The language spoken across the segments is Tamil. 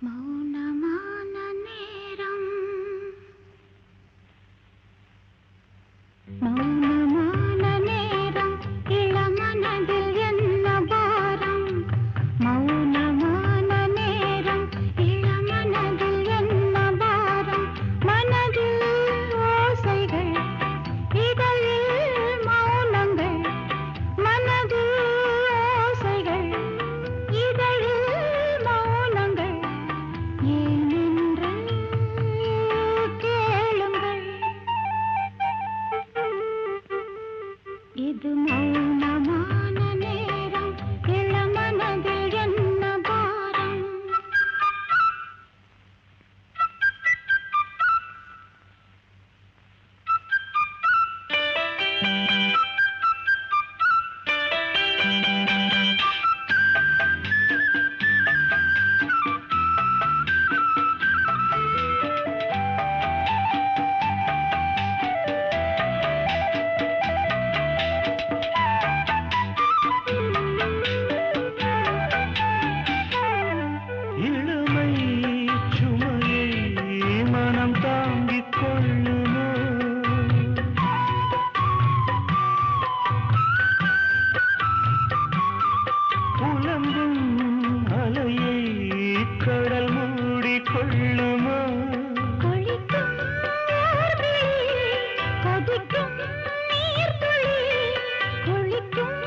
மௌனமான நேரம் மௌனமான நேரம் இளமனதில் என்ன பாரம் மௌனமான நேரம் இளமனதில் என்ன பாரம் மனதில் ஓசைகள் இதழில் மௌனங்கள் மனதில் ஓசைகள் இதழில் மௌனங்கள் ஏனென்று கேளுங்கள் இது மௌனமான நேரம் இளமனதில் என்ன பாரம் இளமை சுமையை மனம் தாங்கிக் கொள்ளுமோ புலம்பும் அலையை கடல் மூடிக்கொள்ளுமோ கொழிக்கும் நீர்த்துளி கொதிக்கும் நீர்த்துளி கொழிக்கும்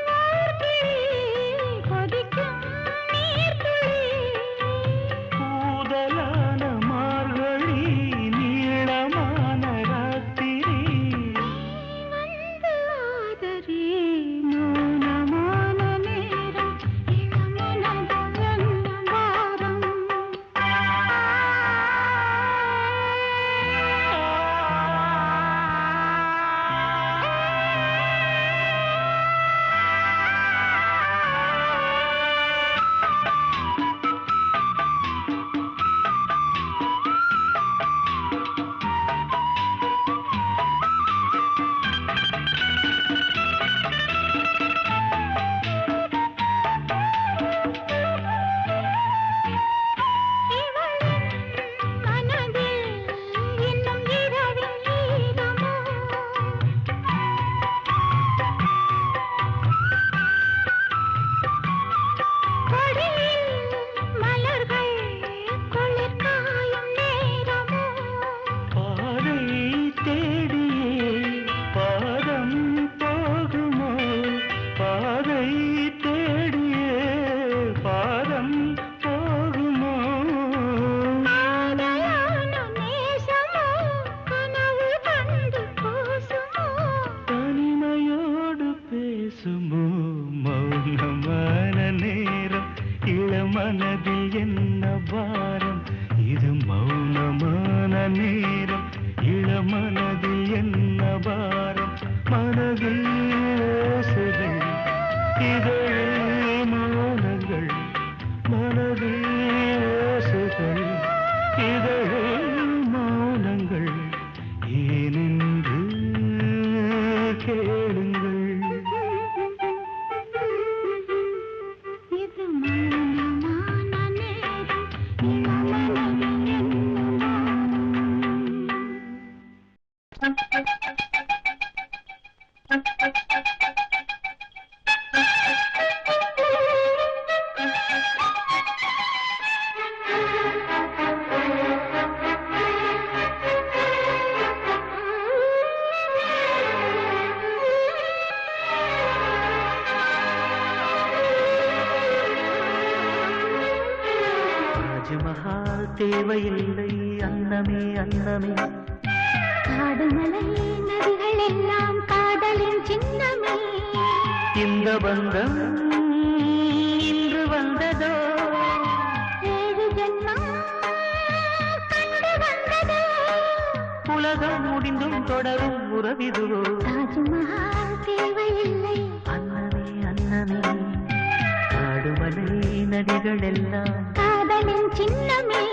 நீர்த்துளி கொதிக்கும் நீர்த்துளி கூதலான மார்கழி நீளமான ராத்திரி வந்து ஆதரி மௌனமான நேரம் இளமனதில் என்ன பாரம் மனதில் இன்னும் இரவில் ஈரமோ கொடியில் மலர்கள் குளிர் காயும் நேரமோ பாதை தேடியே பாதம் போகுமோ பாதை தேடியே பாதம் போகுமோ ஆதலான நேசமோ கனவு கண்டு கூசுமோ தனிமையோடு பேசுமோ மௌனமான நேரம் இளமனதில் என்ன பாரம் இது மௌனமான நேரம் இளமனதில் என்ன பாரம் மனதில் ஓசைகள் இதழில் மௌனங்கள் மனதில் ஓசைகள் இதழில் மௌனங்கள் ஏனென்று கேளுங்கள் இது மௌனமான நேரம் இளமனதில் என்ன ராஜமஹால் தேவையில்லை அன்னமே அன்னமே காடுமலை நதிகள் எல்லாம் காதலின் சின்னமே இந்த பந்தம் இன்று வந்ததோ ஏழு ஜென்மம் கண்டு வந்ததோ உலகம் முடிந்தும் தொடரும் உறவிதுவோ தாஜ்மஹால் தேவையில்லை அன்னமே அன்னமே காடுமலை நதிகள் எல்லாம் காதலின் சின்னமே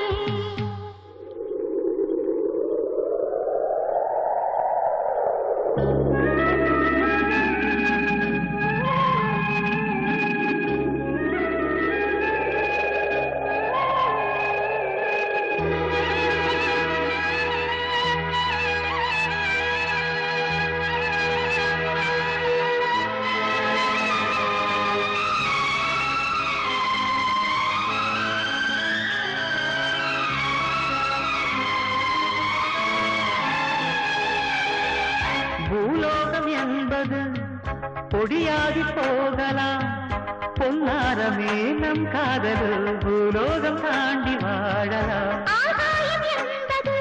பொடியாகி போகலாம் பொன்னாரமே நம் காதல் பூலோகம் தாண்டி வாழலாம் ஆகாயம் என்பது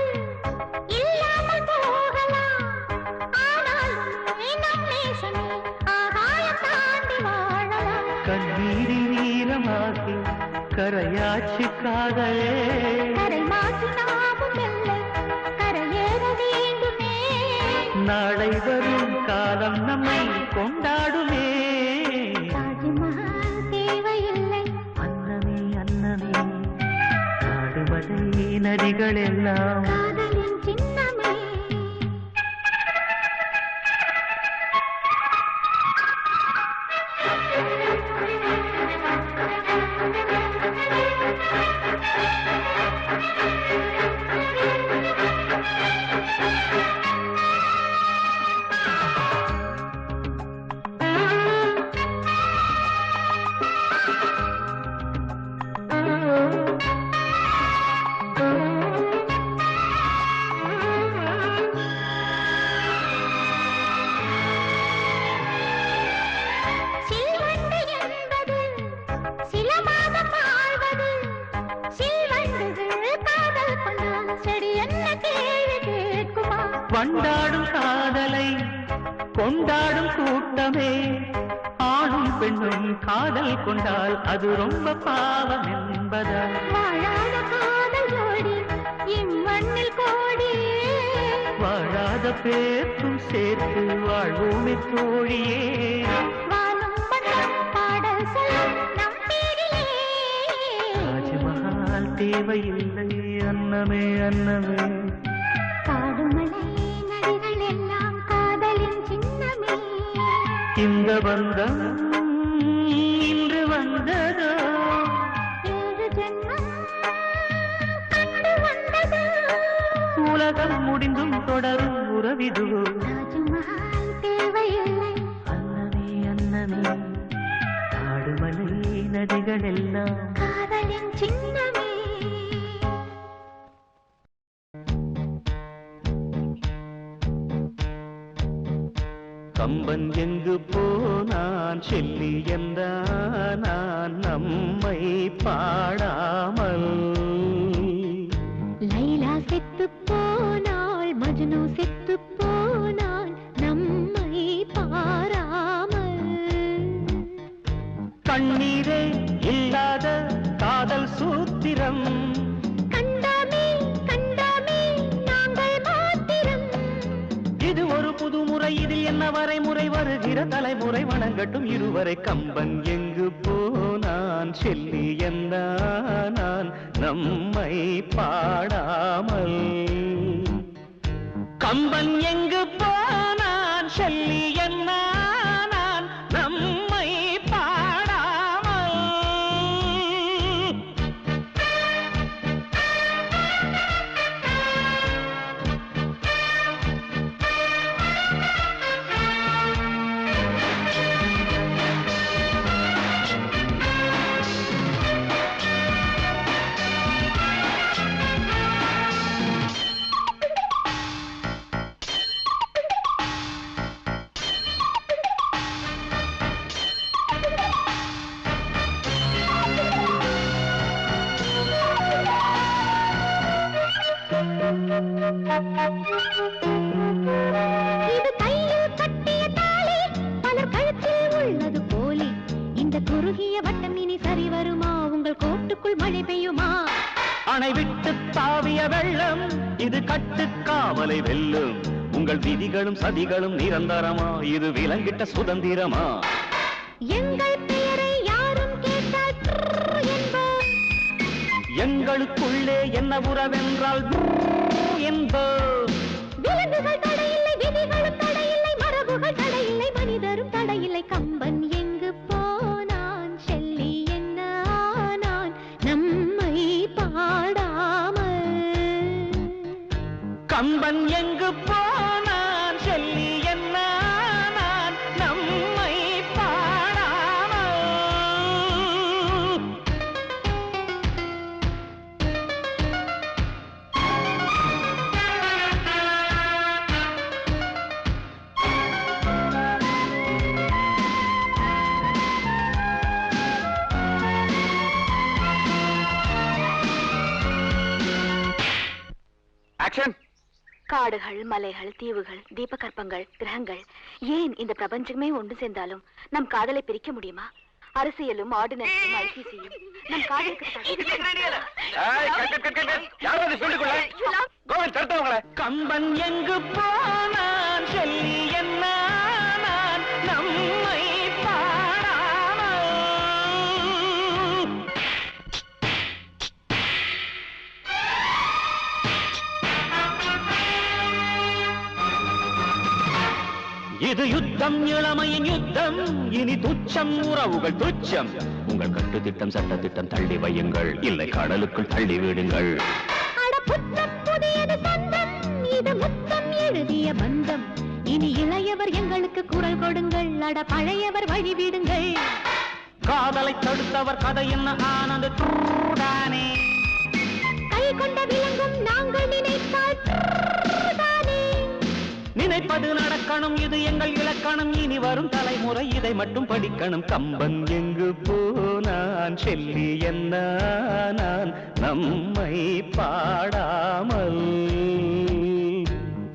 இல்லாமல் போகலாம் ஆனாலும் நம் நேசமே ஆகாயம் தாண்டி வாழலாம் கண்ணீரில் நீளமாகி கரையாட்சி காதலே கரை மாற்றி நாமும் இல்லை கரையேற வேண்டுமே நாளை வரும் காலம் நம்மை கொண்டாடுமே தாஜ்மஹால் தேவையில்லை அன்னமே அன்னமே காடுமலை நதிகள் எல்லாம் காதலின் சின்னமே சில்வண்டு என்பது சில மாதம் வாழ்வது சில்வண்டுகள் காதல் கொண்டால் செடி என்ன கேள்வி கேட்குமா வண்டாடும் காதலை கொண்டாடும் கூட்டமே ஆணும் பெண்ணும் காதல் கொண்டால் அது ரொம்ப பாவம் என்பதால் வாழாத காதல் ஜோடி இம்மண்ணில் கோடி வாழாத பேர்க்கும் சேர்த்து வாழ்வோமே தோழியே வானும் மண்ணும் பாடல் சொல்லும் நம் பேரிலே தாஜ்மஹால் தேவையில்லை அன்னமே அன்னமே காடுமலை நதிகள் எல்லாம் காதலின் சின்னமே இந்த பந்தம் இன்று வந்ததோ 7 ஜென்மம் கண்டு வந்தது உலகம் முடிந்தும் தொடரும் உறவிதுவோ தாஜ்மஹால் தேவையில்லை அன்னமே அன்னமே காடுமலை நதிகள் எல்லாம் காதலின் சின்னமே கம்பன் எங்கு போனான் செல்லி என்றான் நான் நம்மை பாடாமல் லைலா செத்து போனாள் மஜ்னு செத்து போனாள் நம்மை பாராமல் கண்ணீரே இல்லாத காதல் சூத்திரம் கண்டாமே கண்டாமே நாங்கள் மாத்திரம் இது ஒரு புது முறை இதில் என்ன வரைமுறை வருகிற தலைமுறை வணங்கட்டும் இருவரை கம்பன் எங்கு போனான் செல்லி என்றான் நான் நம்மை பாடாமல் கம்பன் எங்கு போனான் செல்லி என்றான் நான் நம்மை பாடாமல் இது கையில் கட்டிய தாலி பலர் கழுத்தில் உள்ளது போலி இந்த குறுகிய வட்டம் இனி சரி வருமா உங்கள் கோட்டுக்குள் மழை பெய்யுமா அணை விட்டு தாவிய வெள்ளம் இது கட்டுக்காவலை வெல்லும் உங்கள் விதிகளும் சதிகளும் நிரந்தரமா இது விலங்கிட்ட சுதந்திரமா எங்கள் பெயரை யாரும் கேட்டால் ப்ரூ என்போம் எங்களுக்குள்ளே என்ன உறவென்றால் என்போம் விலங்குகள் தடையில்லை விதிகளும் தடையில்லை மரபுகள் தடையில்லை மனிதரும் தடையில்லை கம்பன் எங்கு போனான் செல்லி என்ன ஆனான் நம்மை பாடாமல் கம்பன் எங்கு போனான் செல்லி என்ன ஆனான் நம்மை பாடாமல் ஆக்ஷன். காடுகள், மலைகள், தீவுகள், தீபகற்பங்கள், கிரகங்கள், ஏன் இந்த பிரபஞ்சமே ஒன்று சேர்ந்தாலும் நம் காதலை பிரிக்க முடியுமா? அரசியலும், ஆர்டினன்ஸும், ஐசிசியும் நம் காதலுக்கு கம்பன் எங்கு போனான் சொல்லி என்ன நம்மை பாடாமல். இது யுத்தம், இளமையின் யுத்தம். இனி துச்சம், உறவுகள் துச்சம். உங்கள் கட்டு திட்டம், சட்ட திட்டம் தள்ளி வையுங்கள், இல்லை கடலுக்குள் தள்ளி விடுங்கள். இது முத்தம் எழுதிய பந்தம். இனி இளையவர் எங்களுக்கு குரல் கொடுங்கள், அட பழையவர் வழிவிடுங்கள். காதலை தடுத்தவர் கதை என்ன ஆனது தானே. கை கொண்ட விலங்கும் நாங்கள் நினைத்தால் தானே. நினைப்பது நடக்கணும், இது எங்கள் இலக்கணம். இனி வரும் தலைமுறை இதை மட்டும் படிக்கணும். கம்பன் எங்கு போனான் சொல்லி என்ன நான் நம்மை பாடாமல்.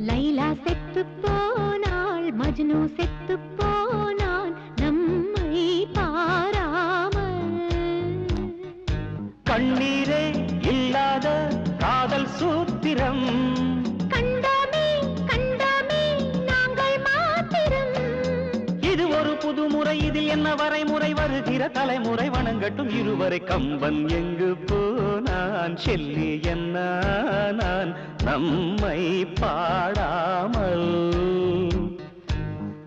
லைலா செத்து போனாள், மஜ்னு செத்து போனான் நம்மை பாராமல். கண்ணீரே இல்லாத காதல் சூத்திரம். கண்டாமே கண்டாமே நாங்கள் மாத்திரம். இது ஒரு புதுமுறை, இதில் என்ன வரைமுறை? வருகிற தலைமுறை வணங்கட்டும் இருவரை. கம்பன் எங்கு போனான் சொல்லி என்ன நான் நம்மை பாடாமல்.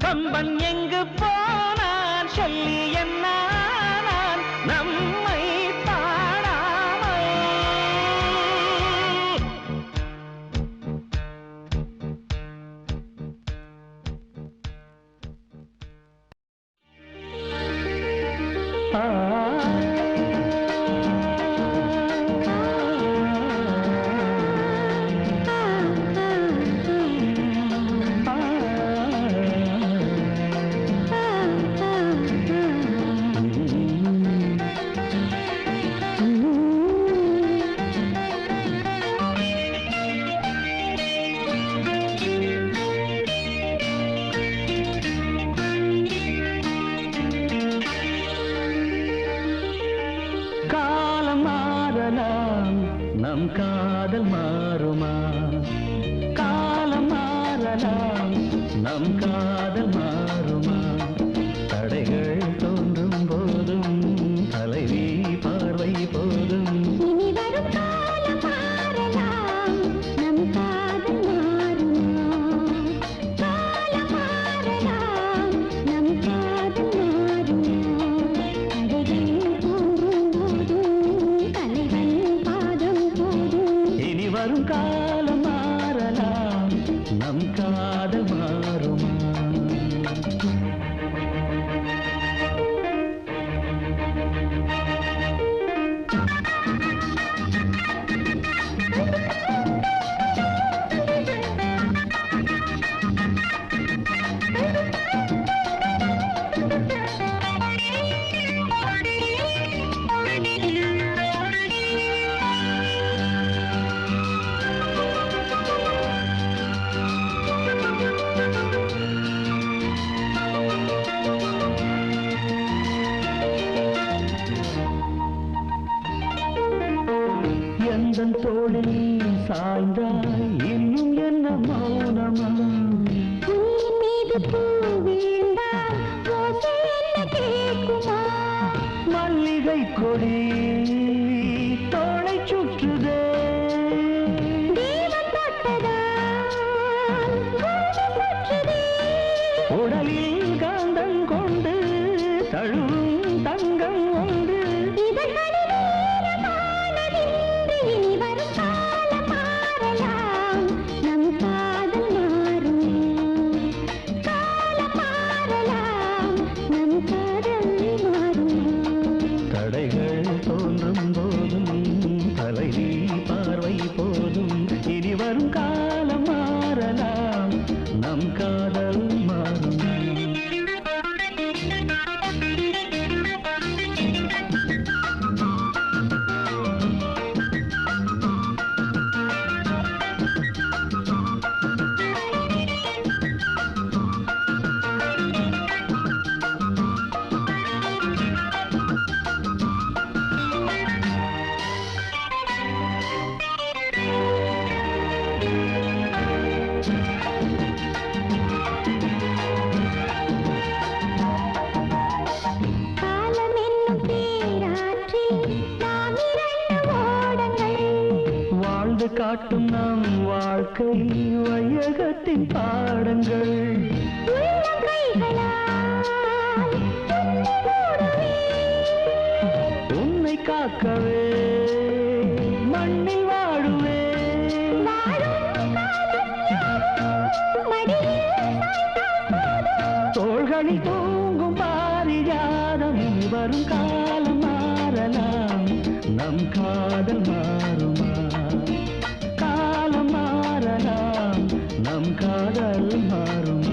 கம்பன் எங்கு போனான் சொல்லி என்ன நான் நம்மை பாடாமல். காலம் மாறலாம், நம் காதல் மாறுமா? காலம் மாறலாம், நம் காதல் மாறுமா? தடைகள் தோன்றும் போதும் தலைவி பார்வை போதும். இனி வரும் காலம் மாறலாம், நம் காதல் மாறுமா? காலம் மாறலாம், நம் காதல் மாறுமா? தடைகள் தோன்றும் போதும் தலைவன் பாதம் போதும். இனி வரும் காலம் மாறலாம், நம் காதல் மாறுமா? எந்தன் தோளில் சாய்ந்தாய், இன்னும் என்ன மௌனமா? உன் மீது பூ வீழ்ந்தால் ஓசை என்ன கேட்குமா? மல்லிகை கொடி தோளை சுற்றுதே. தேவன் தொட்டதால் பூமி சுற்றுதே. உடலில் காந்தம் கொண்டு தழுவும் தங்கம் உண்டு. இதழ்களில் ஈரமானதின்று இனி வரும் காலம் மாறலாம், நம் காதல் மாறுமா? காலம் மாறலாம், நம் காதல் மாறுமா? தடைகள் தோன்றும் வாழ்ந்து காட்டும் நம் வாழ்க்கை வையகத்தின் பாடங்கள். உன்னை காக்கவே மண்ணில் வாழுவே. தோள்களில் தூங்கும் பாரிஜாதம் வரும் காலம் மாறலாம், நம் காதல் மாறுமா? காலம் மாறலாம், நம் காதல் மாறுமா?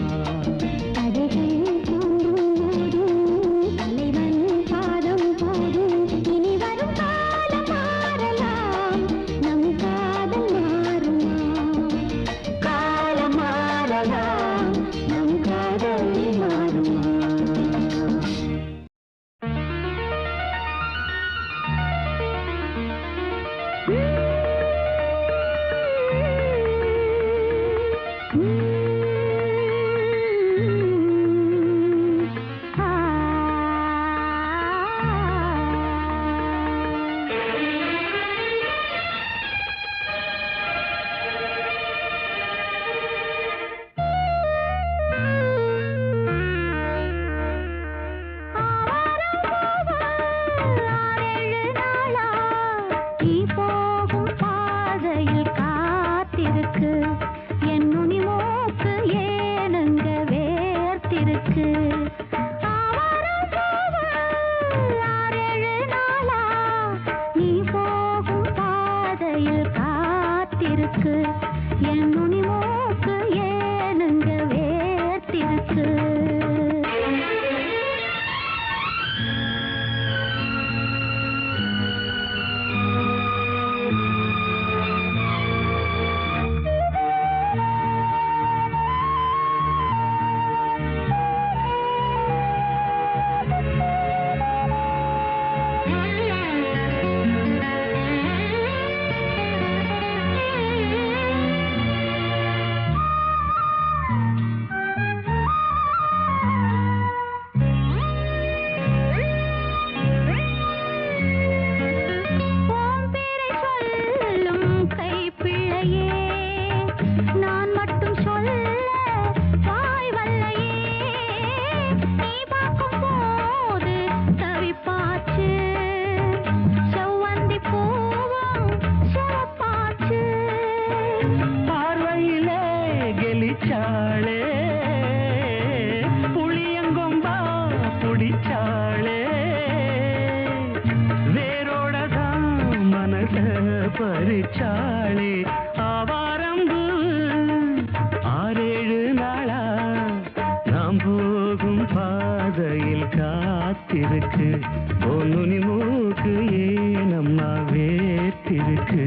பறிச்சாளே ஆவாரம்பு 6-7 நாளா நாம் போகும் பாதையில் காத்திருக்கு. பொன்னுனி மூக்கு ஏனம்மா வேத்திருக்கு.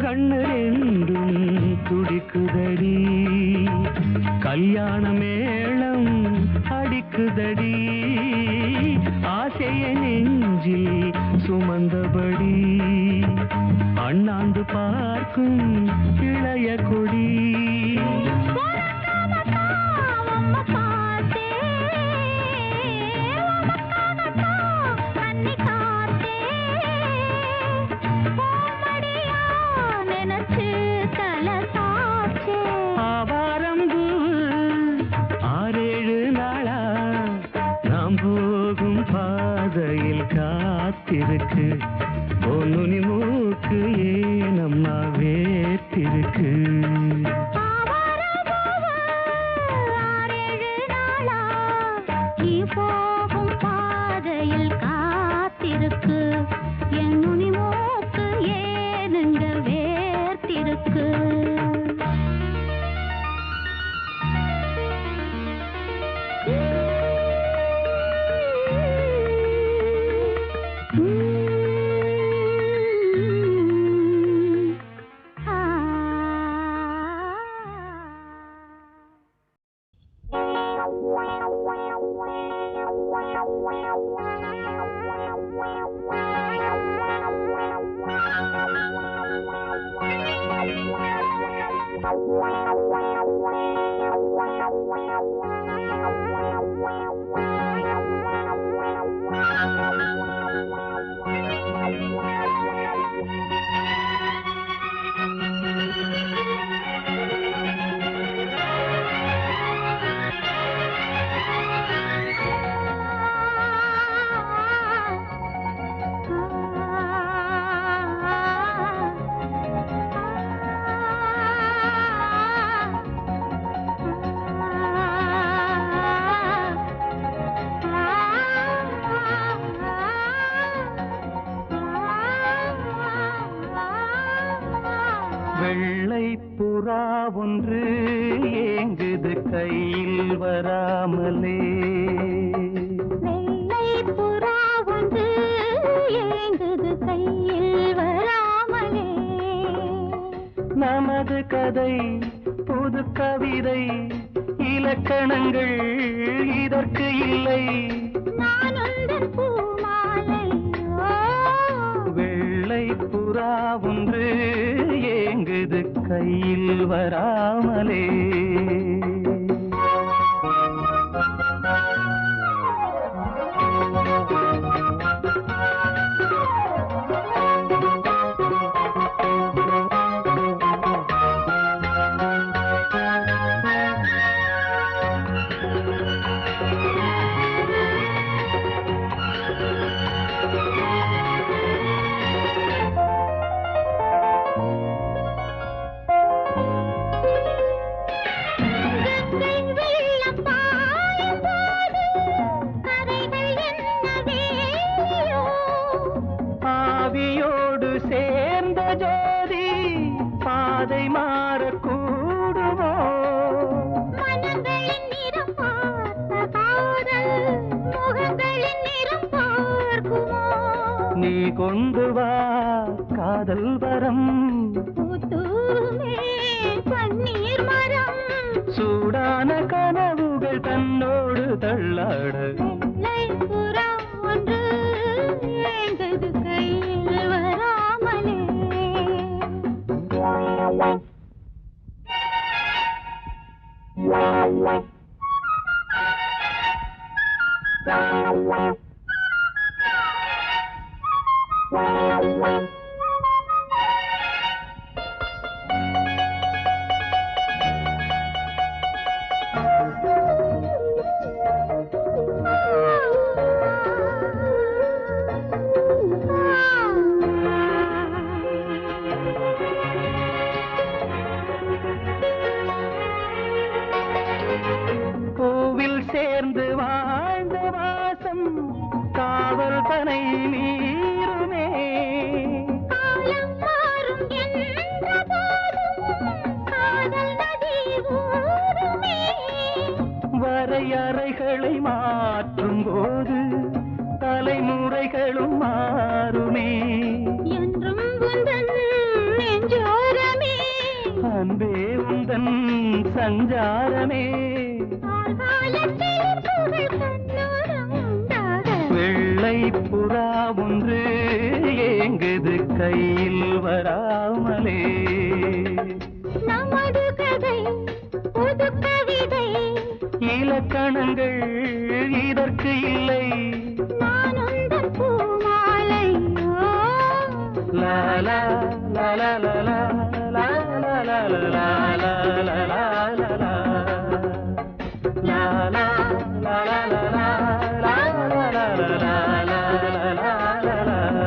கண்ணு ரெண்டும் துடிக்குதடி, கல்யாண மேளம் அடிக்குதடி, ஆசைய நெஞ்சில் சுமந்தபடி அண்ணாந்து பார்க்கும் இளைய கொடி. காத்திருக்கு பொன்னுனி மூக்கு ஏனம்மா வேத்திருக்கு. வெள்ளை புறா ஒன்று ஏங்குது கையில் வராமலே. வெள்ளை புறா ஒன்று ஏங்குது கையில் வராமலே. நமது கதை புது கவிதை இலக்கணங்கள் இதற்கு இல்லை. நான் உந்தன் பூமாலை. வெள்ளை புறா ஒன்று ஏங்குது கையில் வராமலே. ஆவியோடு சேர்ந்த ஜோதி பாதை மாறக்கூடுமோ? மனங்களின் நிறம் பார்த்த காதல் முகங்களின் நிறம் பார்க்குமோ? நீ கொண்டு வா காதல் வரம். பூத்தூமே பன்னீர் மரம். சூடான கனவுகள் தன்னோடு தள்ளாட. வெள்ளை புறா ஒன்று ஏங்குது கையில் வராமலே. கோவில் சேர்ந்து வாழ்ந்த வாசம் காவல் தனை மீறுமே. காலம் மாறும் என்ற போதும் காதல் நதி ஊறுமே. வரையறைகளை மாற்றும் போது தலைமுறைகளும் மாறுமே. என்றும் உந்தன் நெஞ்சோரமே. அன்பே உந்தன் சஞ்சாரமே. ஆழ்காலத்தில் புகழ் கண்ணோரம் உண்டாக. வெள்ளை புறா ஒன்று ஏங்குது கையில் வராமலே. நமது கதை புது கவிதை இலக்கணங்கள் இதற்கு இல்லை. நான் உந்தன் பூமாலை. லா லா லா லா லா லா லா லா லா லா லா லா லா லா லா லா. லா லா லா லா லா லா லா லா லா லா லா லா.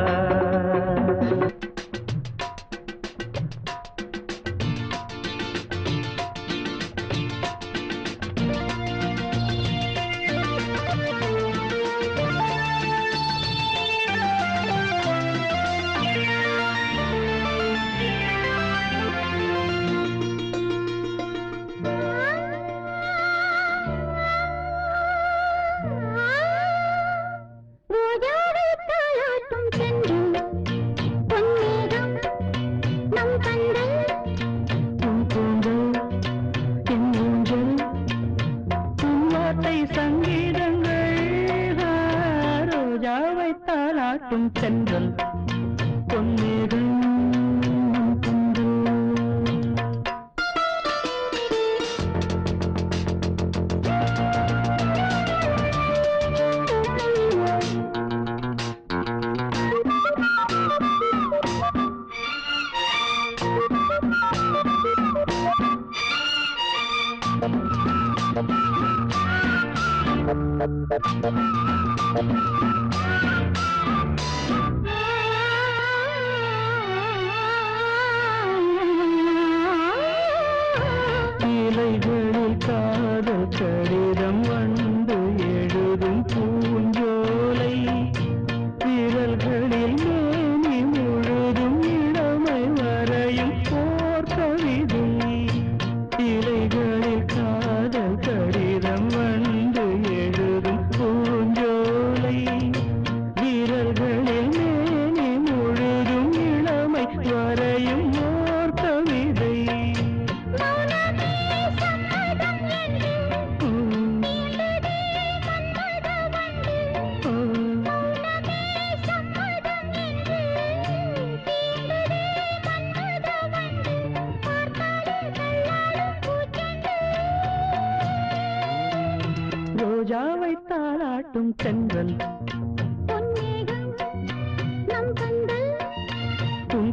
ரோஜாவை தாலாட்டும் சென்றல் பொன்னேகம் நம் கண்கள். உன் கூந்தல் என் ஊஞ்சல் உன் வார்த்தை சங்கீதங்கள். ரோஜாவை தாலாட்டும் சென்றல் பொன்னேகம் நம் கூந்தல். இலைகளில் காதல் கடிதம் வந்து எழுதும் பூஞ்சோலை விரல்களில் மேனி முழுதும் இளமை வரையும் போர் கவிதை இலைகளில் காதல் கடிதம் வந்து எழுதும் பூஞ்சோலை விரல்களில் மேனி முழுதும் இளமை வரையும் போர் கவிதை ரோஜாவை தாளாட்டும் தென்றல் உன்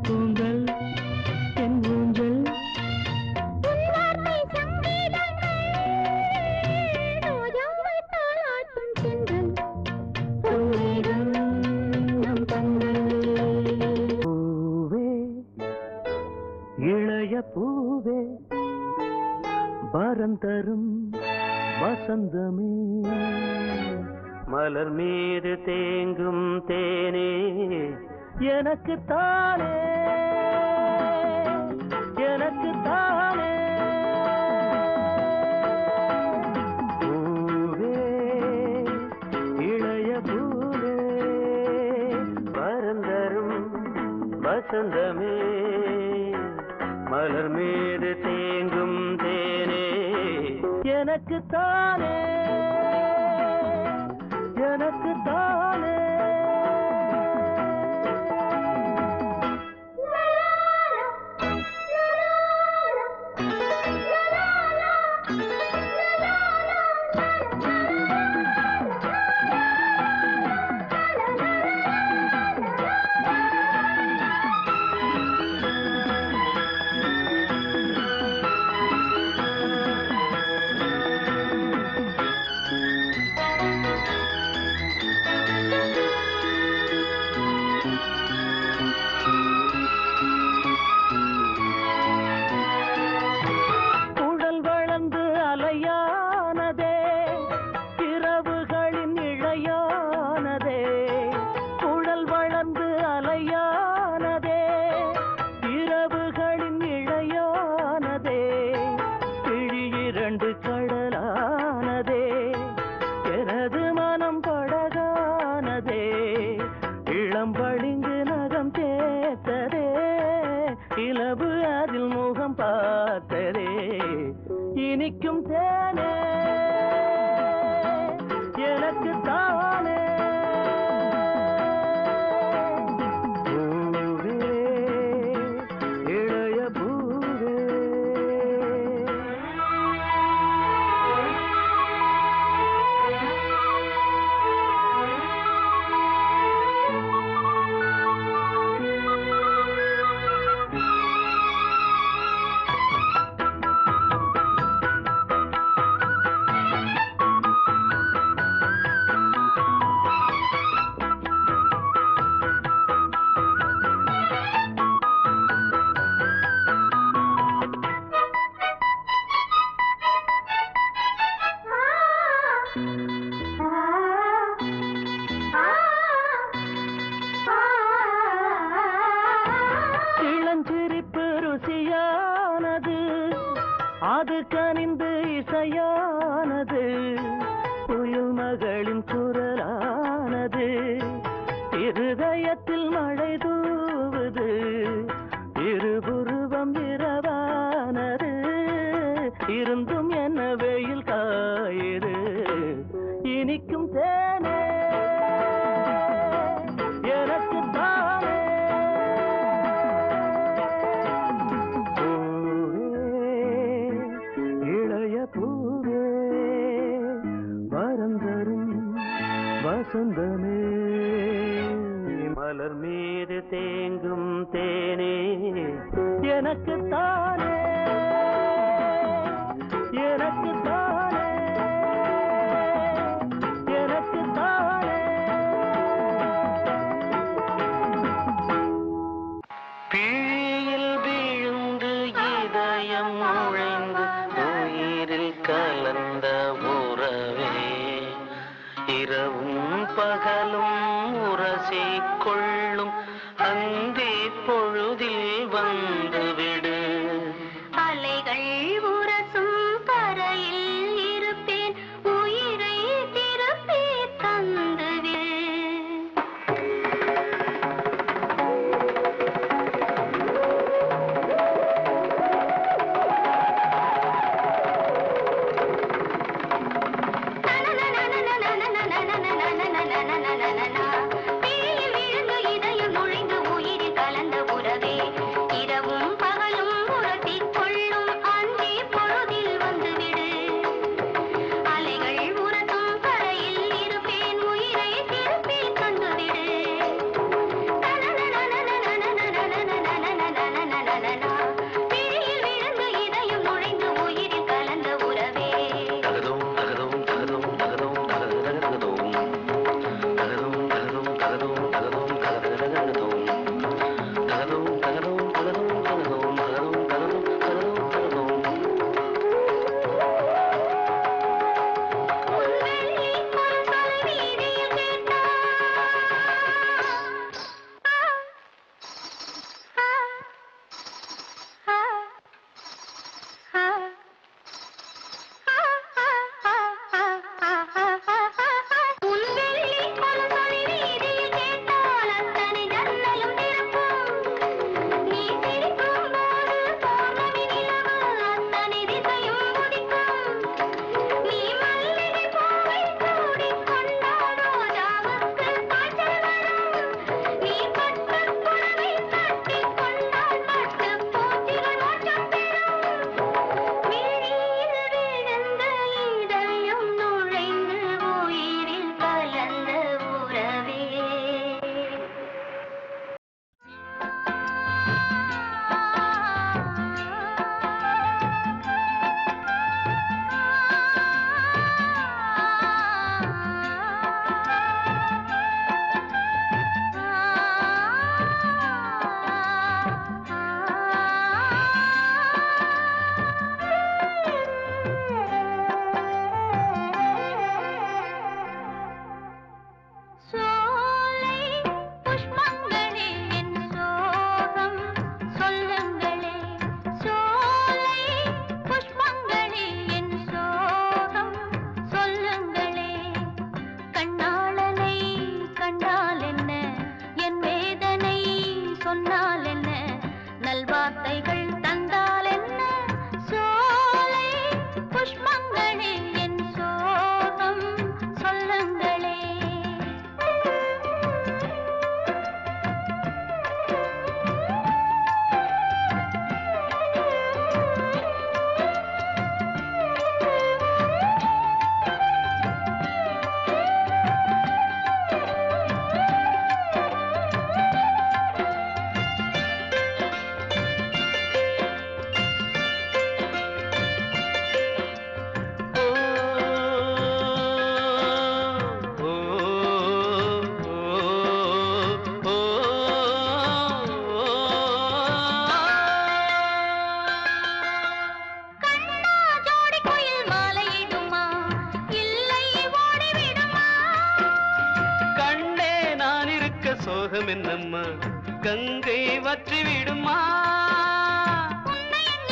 கூந்தல் என் ஊஞ்சல் பூவே வரம் தரும் வசந்தமே மலர் மீது தேங்கும் தேனே எனக்கு தானே எனக்கு தானே பூவே இளைய பூவே வரம் தரும் வசந்தமே மலர் மீது தேங்கும் தேனே எனக்கு தானே எனக்கு தானே இனிக்கும் தேனே எனக்கு தானே பூவே இளைய பூவே அது கனிந்து இசையானது புயல் மகளின் குரலானது இருதயத்தில் மழை தூவுது இருபுருவம் இரவானது இருந்தும் என்ன வெயில் காயுது இனிக்கும் தேனே எனக்கு தானே இளைய பூவே வரம் தரும் வசந்தமே மலர் மீது தேங்கும் தேனே எனக்கு தானே எனக்கு தானே எனக்கு தானே பிழியில் விழுந்து இதயம் நுழைந்து உயிரில் கலந்த உறவே இரவும் பகலும் உரசிக் கொள்ளும் அந்தி பொழுதில் வந்துவிடு அலைகள் உரசும் கரையில் இருப்பேன் உயிரை திருப்பி தந்துவிடு சோகம் என்னம்மா கங்கை வற்றி விடுமா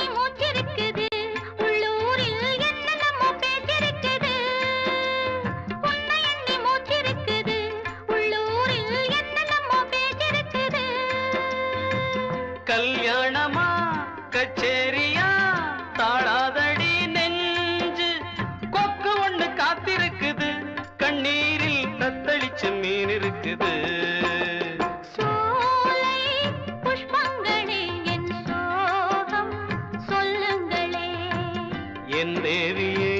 மூச்சிருக்குது என் தேவியை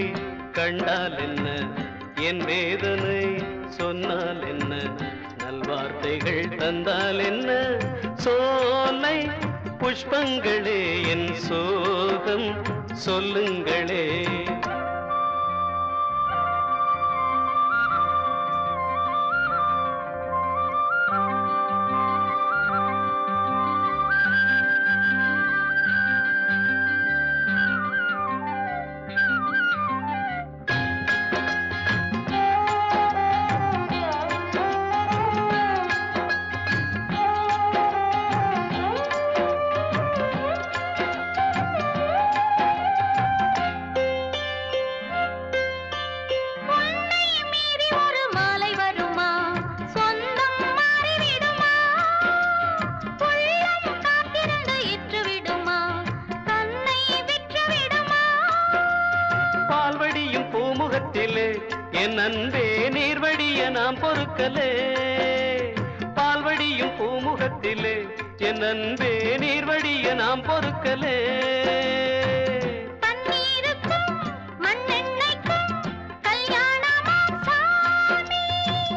கண்டால் என்ன, என் வேதனை சொன்னால் என்ன, நல்வார்த்தைகள் தந்தால் என்ன, சோலை புஷ்பங்களே என் சோகம் சொல்லுங்களே. என் அன்பே நீர்வடிய நாம் பொறுக்கலே, பால்வடியும் பூமுகத்திலே என் அன்பே நீர்வடிய நாம் பொறுக்கலே.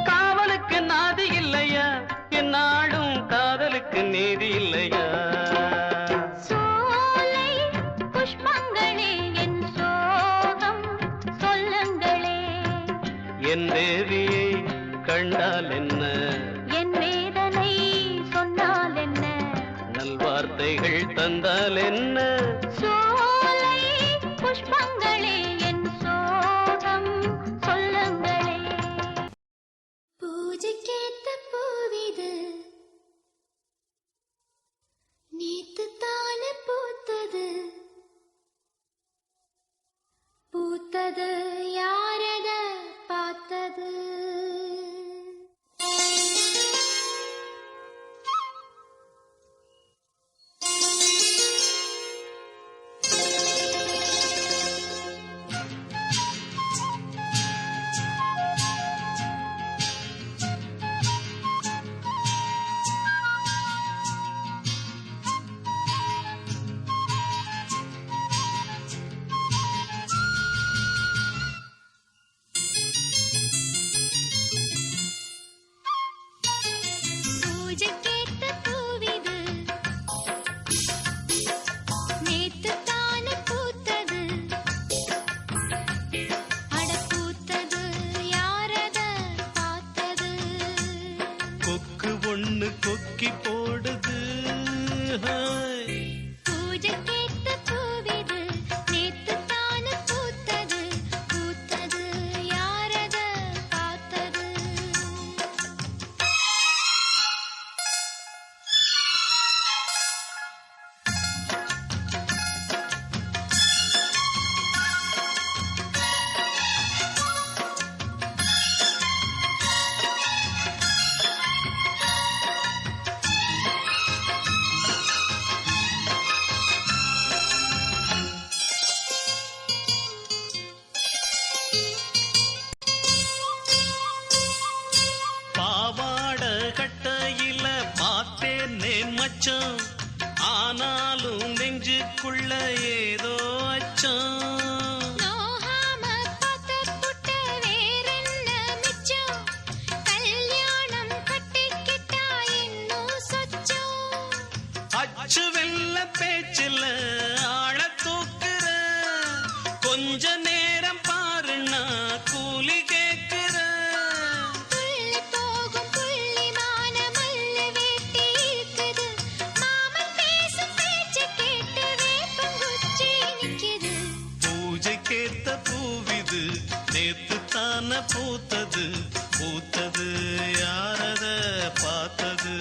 காவலுக்கு நாதி இல்லையா, என் நாடும் காதலுக்கு நீதி இல்லையா. என் தேவியை கண்டால் என்ன, என் வேதனை சொன்னால் என்ன, நல்வார்த்தைகள் தந்தால் என்ன, சோலை புஷ்பங்களே என் சோகம் சொல்லுங்களே. பூஜைக்கேத்த பூவிது நேத்து தானே பூத்தது, பூத்தது யாரத பார்த்தது. கொக்கி போடுது பூஜைக்கேத்த பூவிது நேத்து தானே பூத்தது, பூத்தது யாரத பார்த்தது. மச்சம் ஆனாலும் நெஞ்சுக்குள்ள ஏதோ அச்சம். நோகாம பார்த்துப்புட்ட வேறென்ன மிச்சம், கல்யாணம் கட்டிக்கிட்டா இன்னும் சொச்சம். அச்சு வெல்ல பேச்சில்ல ஆள தூக்குற, கொஞ்ச நேரம் பாருன்னா கூலி கேட்கிற. துள்ளி போகும் புள்ளிமான மல்ல வேட்டி இருக்குது, மாமன் பேசும் பேச்சு கேட்டு வேப்பங்குச்சி நிக்குது. பூஜைக்கேத்த பூவிது நேத்து தான பூத்தது, பூத்தது யாரத பார்த்தது.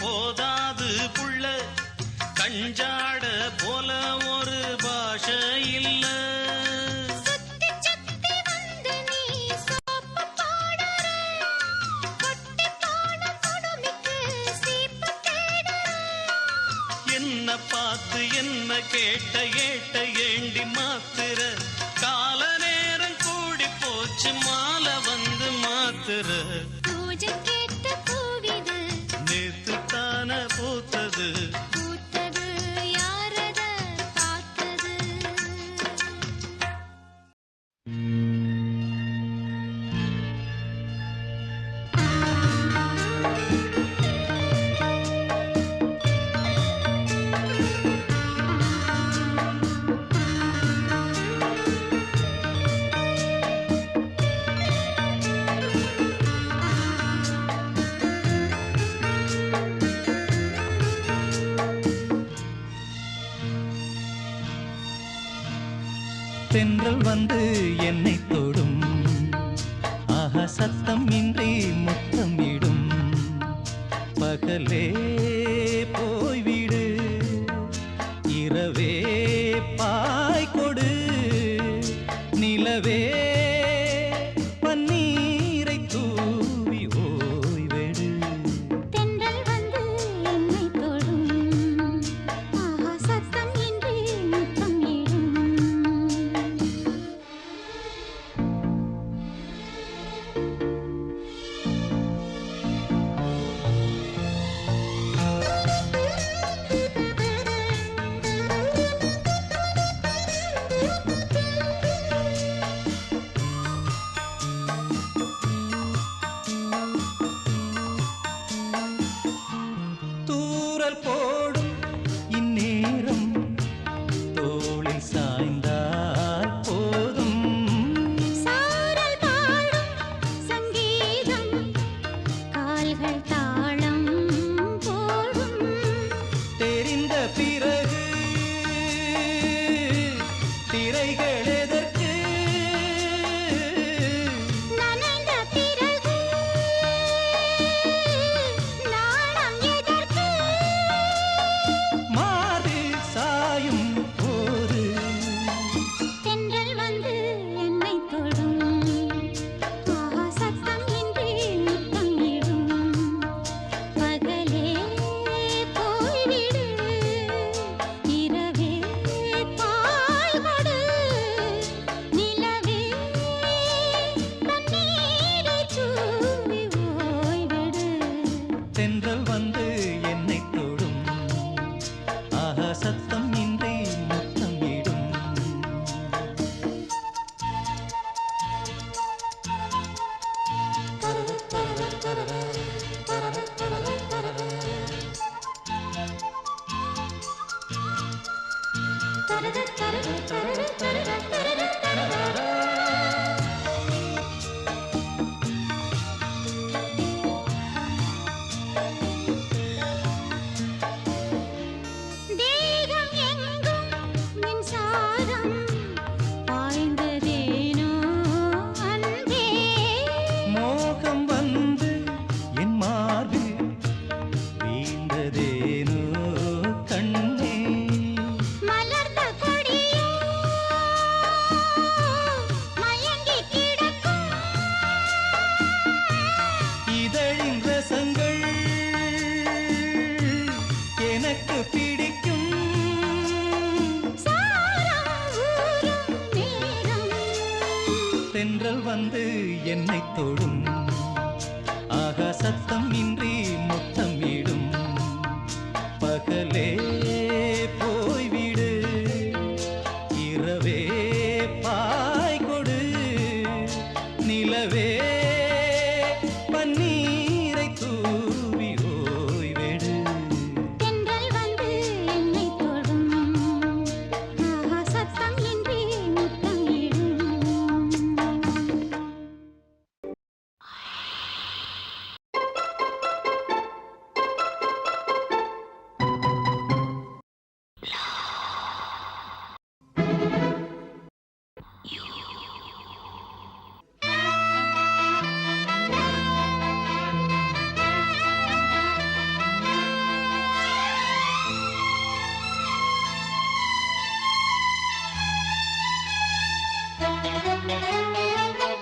போதாது புள்ள கஞ்சாட போல ஒரு பாஷை இல்ல சுத்தி சுத்தி வந்து நீ சோப்பு போடுற கொட்டி போன கொடுமிக்கு சீப்பு தேடுற என்ன பார்த்து என்ன கேட்ட ஏட்ட ஏண்டி மாத்துற கால நேரம் கூடி போச்சு மாலை வந்து மாத்துற பூஜை கேட்ட பூவிது நேத்து தான பூத்தது பூத்தது யாரத பார்த்தது தென்றல் வந்து என்னை தொடும் ஆஹா சத்தம் இன்றி முத்தமிடும் பகலே போய்விடு இரவே பாய் கொடு நிலவே பன்னீரை தூவி ஓய்வெடு தென்றல் வந்து என்னை தொடும் ஆஹா சத்தம் இன்றி முத்தம் இடும் தூறல் போடும் இந்நேரம் தோளில் சாய்ந்தால் போதும் சாரல் பாடும் சங்கீதம் கால்கள் தாளம் போடும் தெரிந்த பிறகு திரைகள் எதற்கு நனைந்த பிறகு நாணம் எதற்கு மாறில் சாயும் போது தென்றல் வந்து என்னை தொடும் ஆஹா சத்தம் இன்றி முத்தம் இடும் பகலே போய்விடு இரவே பாய் கொடு நிலவே தண்ணீரை தூவி ஓய்வெடு தென்றல் வந்து என்னை தொடும் ஆஹா சத்தம் இன்றி முத்தம் இடும் தேகம் எங்கும் மின்சாரம் பாய்ந்ததேனோ அன்பே மோகம் வந்து என் மார்பில் வீழ்ந்ததேனோ கண்ணே மலர்ந்த கொடியோ மயங்கி கிடக்கும் இதழின் ரசங்கள் எனக்கு பிடிக்கும் சாரம் ஊரும் நேரம் தென்றல் வந்து என்னை தொடும் ஆகா சத்தம் இன்றி முத்தமிடும் பகலே போய்விடு இரவே பாய் கொடு நிலவே பன்னீரை தூவி ஓய்வெடு தென்றல் வந்து என்னை தொடும் ஆஹா சத்தம் இன்றி முத்தம் இடும்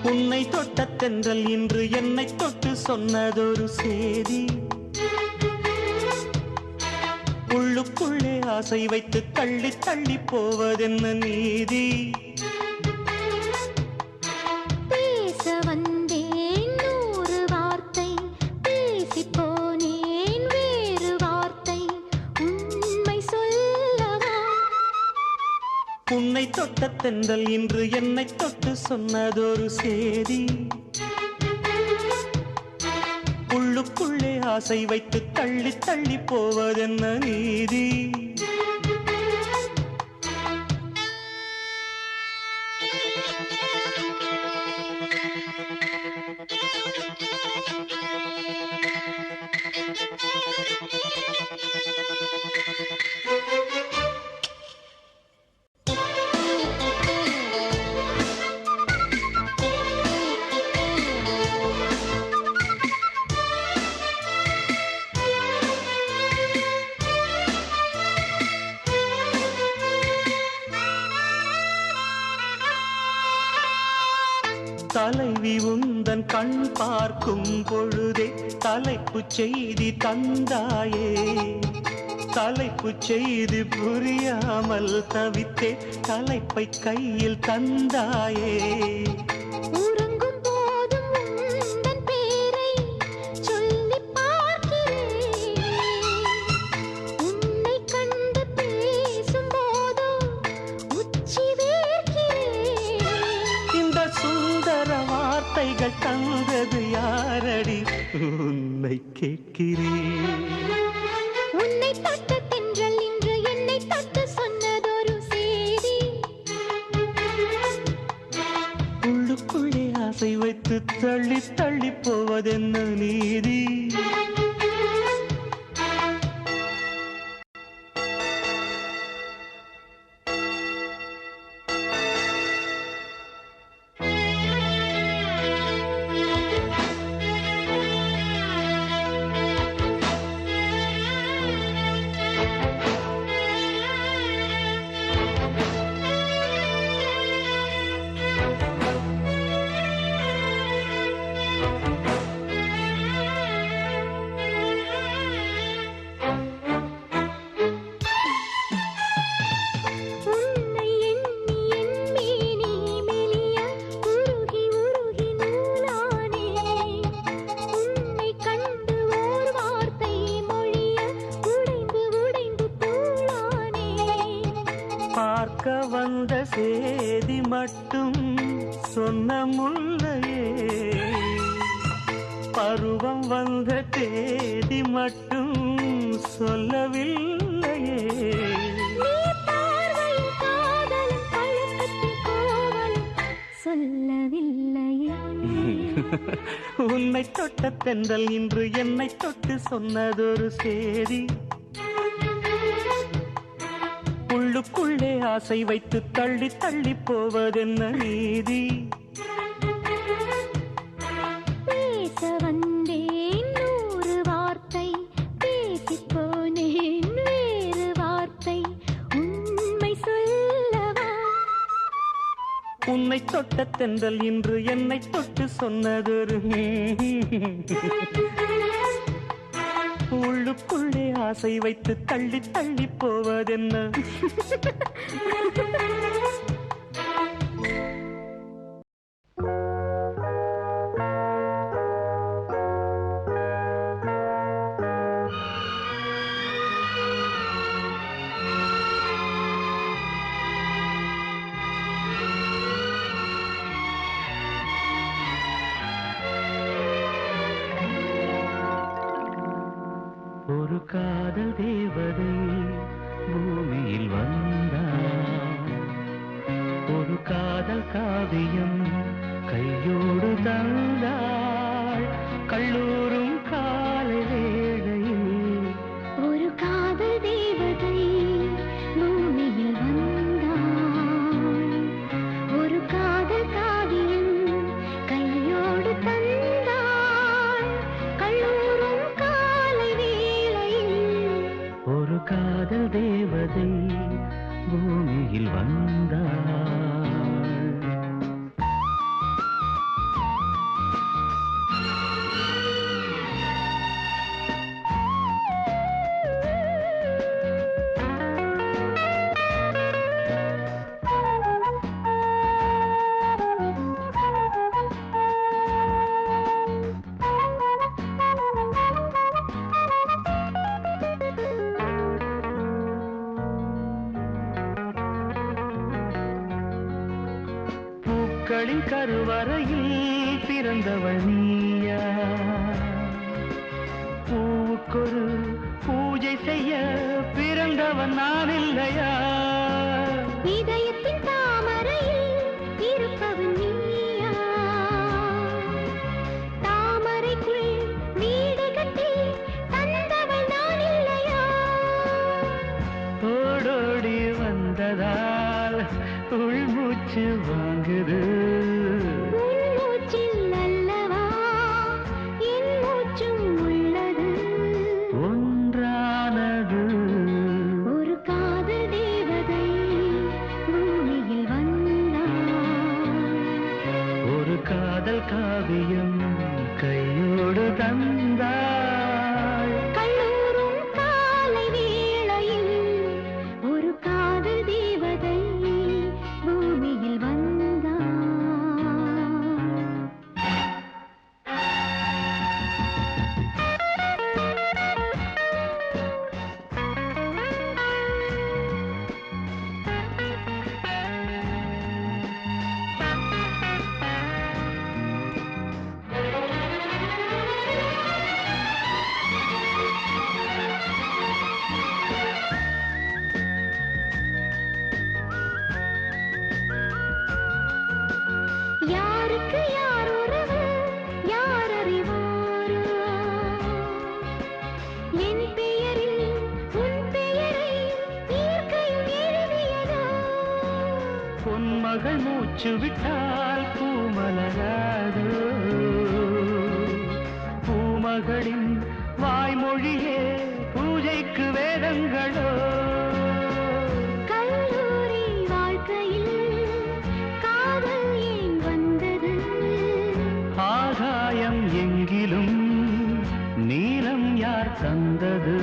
உன்னை தொட்ட தென்றல் இன்று என்னை தொட்டு சொன்னதொரு சேதி. உள்ளுக்குள்ளே ஆசை வைத்து தள்ளி தள்ளி போவதென்ன நீதி? பேச வந்தேன் 100 வார்த்தை, பேசி போனேன் வேறு வார்த்தை, உண்மை சொல்லவா? உன்னை தொட்ட தென்றல் இன்று என்னை தொட்டு சொன்னதொரு சேதி. உள்ளுக்குள்ளே ஆசை வைத்து தள்ளி தள்ளி போவதென்ன நீதி? தலைவி உந்தன் கண் பார்க்கும் பொழுதே தலைப்புச் செய்தி தந்தாயே. தலைப்புச் செய்தி புரியாமல் தவித்தே தலைப்பை கையில் தந்தாயே. உறங்கும் போதும் உந்தன் பேரை சொல்லிப் பார்க்கிறேன். உன்னை கண்டு பேசும் போதோ உச்சி வேர்க்கிறேன். இந்த சுந்தர வார்த்தைகள் தந்தது யாரடி? உன்னை கேட்கிறேன். உன்னை தொட்ட தென்றல் இன்று என்னை தொட்டு சொன்னதொரு சேதி. உள்ளுக்குள்ளே ஆசை வைத்து தள்ளி தள்ளி போவதென்ன நீதி? உன்னை எண்ணி என் மேனி மெலிய உருகி உருகி நூலானேன். உன்னை கண்டு ஓர் வார்த்தை மொழிய உடைந்து உடைந்து தூளானேன். பார்க்க வந்த சேதி மட்டும் சொன்ன முல்லையே. பருவம் வந்த தேதி மட்டும் சொல்லவில்லையே. நீ பார்வையின் காதலும் பழக்கத்தின் கோவலும் சொல்லவில்லையே. உன்னை தொட்ட தென்றல் இன்று என்னை தொட்டு சொன்னதொரு சேதி. உள்ளுக்குள்ளே ஆசை வைத்து தள்ளி தள்ளி போவதென்ன நீதி? பேச வந்தேன் 100 வார்த்தை, பேசி போனேன் வேறு வார்த்தை, உண்மை சொல்லவா? உன்னை தொட்ட தென்றல் இன்று என்னை தொட்டு சொன்னதொரு உள்ளுக்குள்ளே ஆசை வைத்து தள்ளி தள்ளி போவதென்ன? ஒரு காதல் தேவதை பூமியில் வந்தாள். ஒரு காதல் காவியம் கையோடு தந்தாள். கல்லூரும் காலை வேளையில் ஒரு காதல் தேவதை பூமியில் வந்தாள். ஒரு காதல் காவியம் கையோடு தந்தாள். கல்லூரும் காலை வேளையில் ஒரு காதல் தேவதை பூமியில் வந்தாள். பூக்களின் கருவறையில் பிறந்தவள் நீயா? பூவுக்கொரு பூஜை செய்ய பிறந்தவன் நான் இல்லையா? இதயத்தின் தாமரையில் இருப்பவன் நீயா? தாமரைக்குள் வீடு கட்டி தந்தவள் நான் இல்லையா? ஓடோடி வந்ததால் உள்மூச்சு வாங்குது. உன் மூச்சில் அல்லவா என் மூச்சும் உள்ளது. ஒன்றானது ஒரு காதல் தேவதை பூமியில் வந்தாள். ஒரு காதல் காவியம் கையோடு தந்தாள். கல்லூரும் காலை வேளையில் ஒரு காதல் தேவதை பூமியில் வந்தாள். யாருக்கு யார் உறவு யார் அறிவாரோ? என் பெயரில் உன் பெயரை இயற்கையும் எழுதியதோ? பொன்மகள் மூச்சு விட்டால் பூமலராதோ? பூமகளின் வாய்மொழியே பூஜைக்கு வேதங்களோ? கல்லூரி வாழ்க்கையில் காதல் ஏன் வந்தது? ஆகாயம் எங்கிலும் நீலம் யார் தந்தது?